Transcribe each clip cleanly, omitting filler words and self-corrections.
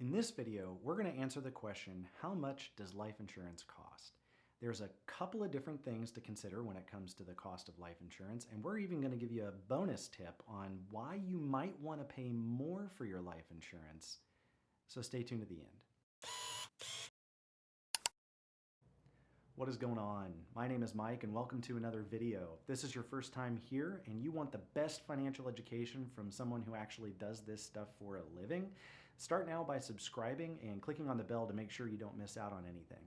In this video, we're going to answer the question, how much does life insurance cost? There's a couple of different things to consider when it comes to the cost of life insurance, and we're even going to give you a bonus tip on why you might want to pay more for your life insurance. So stay tuned to the end. What is going on? My name is Mike and welcome to another video. If this is your first time here and you want the best financial education from someone who actually does this stuff for a living, start now by subscribing and clicking on the bell to make sure you don't miss out on anything.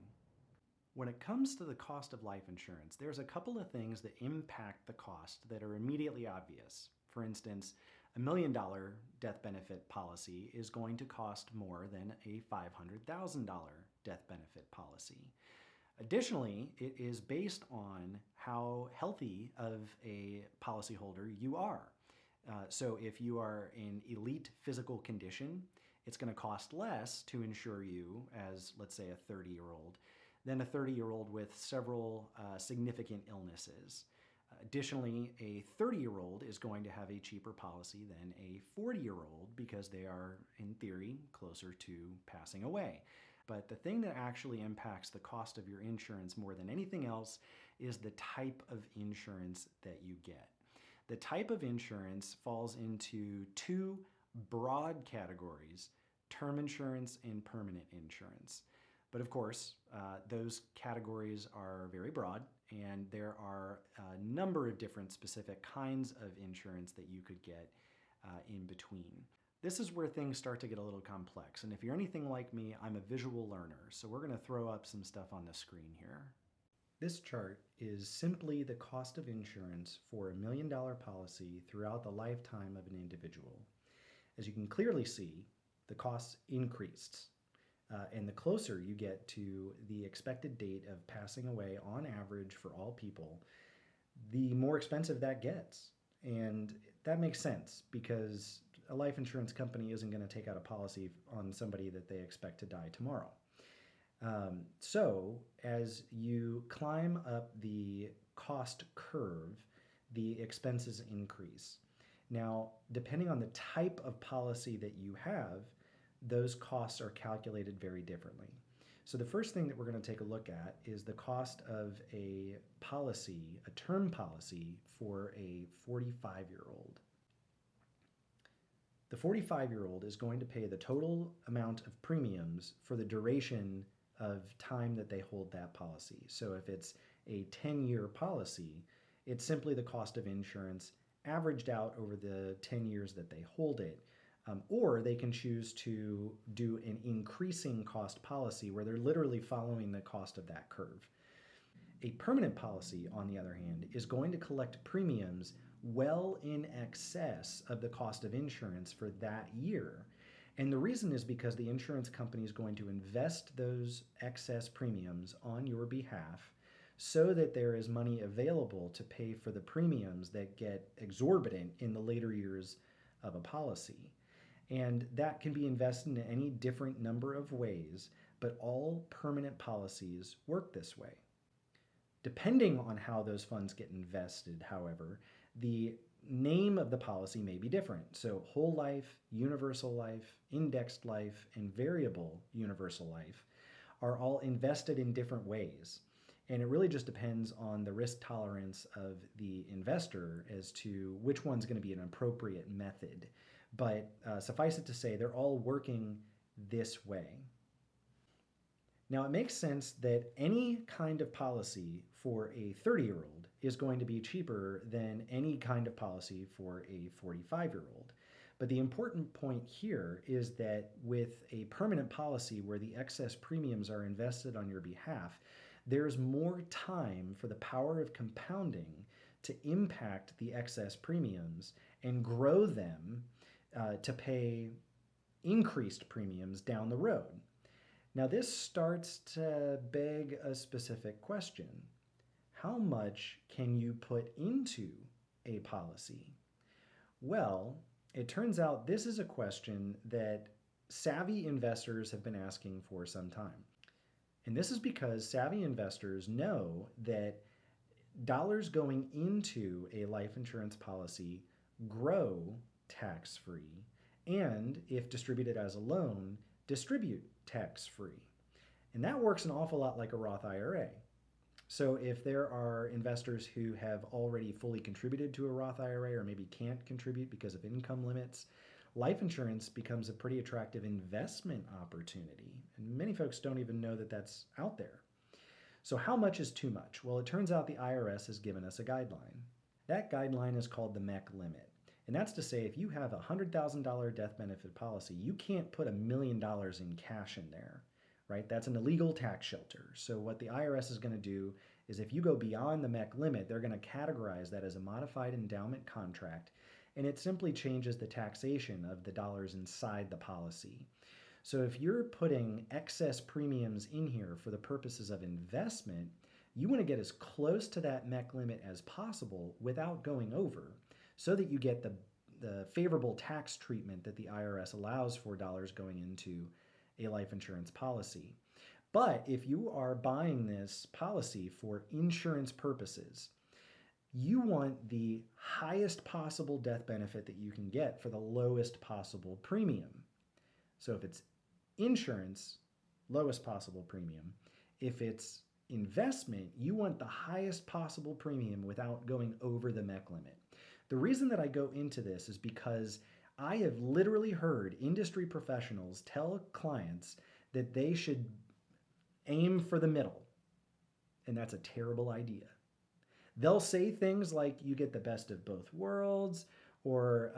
When it comes to the cost of life insurance, there's a couple of things that impact the cost that are immediately obvious. For instance, $1 million death benefit policy is going to cost more than a $500,000 death benefit policy. Additionally, it is based on how healthy of a policyholder you are. So if you are in elite physical condition, it's going to cost less to insure you as, let's say, a 30-year-old than a 30-year-old with several significant illnesses. Additionally, a 30-year-old is going to have a cheaper policy than a 40-year-old because they are, in theory, closer to passing away. But the thing that actually impacts the cost of your insurance more than anything else is the type of insurance that you get. The type of insurance falls into two broad categories: term insurance and permanent insurance. But of course, those categories are very broad, and there are a number of different specific kinds of insurance that you could get in between. This is where things start to get a little complex, and if you're anything like me, I'm a visual learner, so we're going to throw up some stuff on the screen here. This chart is simply the cost of insurance for a $1 million policy throughout the lifetime of an individual. As you can clearly see, the costs increased, and the closer you get to the expected date of passing away on average for all people, the more expensive that gets. And that makes sense because a life insurance company isn't going to take out a policy on somebody that they expect to die tomorrow. So as you climb up the cost curve, the expenses increase. Now, depending on the type of policy that you have, those costs are calculated very differently. So the first thing that we're going to take a look at is the cost of a policy, a term policy for a 45-year-old. The 45-year-old is going to pay the total amount of premiums for the duration of time that they hold that policy. So if it's a 10-year policy, it's simply the cost of insurance averaged out over the 10 years that they hold it. Or they can choose to do an increasing cost policy where they're literally following the cost of that curve. A permanent policy, on the other hand, is going to collect premiums well in excess of the cost of insurance for that year. And the reason is because the insurance company is going to invest those excess premiums on your behalf so that there is money available to pay for the premiums that get exorbitant in the later years of a policy. And that can be invested in any different number of ways, but all permanent policies work this way. Depending on how those funds get invested, however, the name of the policy may be different. So whole life, universal life, indexed life, and variable universal life are all invested in different ways. And it really just depends on the risk tolerance of the investor as to which one's going to be an appropriate method. But suffice it to say, they're all working this way. Now, it makes sense that any kind of policy for a 30-year-old is going to be cheaper than any kind of policy for a 45-year-old. But the important point here is that with a permanent policy where the excess premiums are invested on your behalf, there's more time for the power of compounding to impact the excess premiums and grow them to pay increased premiums down the road. Now, this starts to beg a specific question. How much can you put into a policy? Well, it turns out this is a question that savvy investors have been asking for some time. And this is because savvy investors know that dollars going into a life insurance policy grow tax-free, and if distributed as a loan, distribute tax-free. And that works an awful lot like a Roth IRA. So if there are investors who have already fully contributed to a Roth IRA or maybe can't contribute because of income limits, life insurance becomes a pretty attractive investment opportunity. And many folks don't even know that that's out there. So how much is too much? Well, it turns out the IRS has given us a guideline. That guideline is called the MEC Limit. And that's to say if you have a $100,000 death benefit policy, you can't put $1 million in cash in there, right? That's an illegal tax shelter. So what the IRS is going to do is if you go beyond the MEC limit, they're going to categorize that as a modified endowment contract, and it simply changes the taxation of the dollars inside the policy. So if you're putting excess premiums in here for the purposes of investment, you want to get as close to that MEC limit as possible without going over so that you get the favorable tax treatment that the IRS allows for dollars going into a life insurance policy. But if you are buying this policy for insurance purposes, you want the highest possible death benefit that you can get for the lowest possible premium. So if it's insurance, lowest possible premium. If it's investment, you want the highest possible premium without going over the MEC limit. The reason that I go into this is because I have literally heard industry professionals tell clients that they should aim for the middle, and that's a terrible idea. They'll say things like you get the best of both worlds, or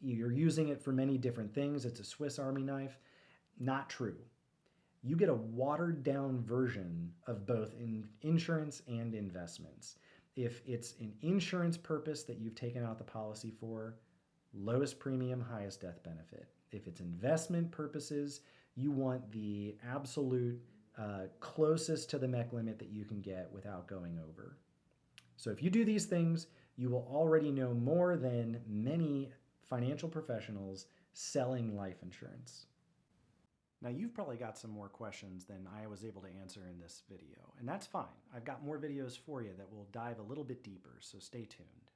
you're using it for many different things. It's a Swiss Army knife. Not true. You get a watered down version of both insurance and investments. If it's an insurance purpose that you've taken out the policy for, lowest premium, highest death benefit. If it's investment purposes, you want the absolute closest to the MEC limit that you can get without going over. So if you do these things, you will already know more than many financial professionals selling life insurance. Now you've probably got some more questions than I was able to answer in this video, and that's fine. I've got more videos for you that will dive a little bit deeper, so stay tuned.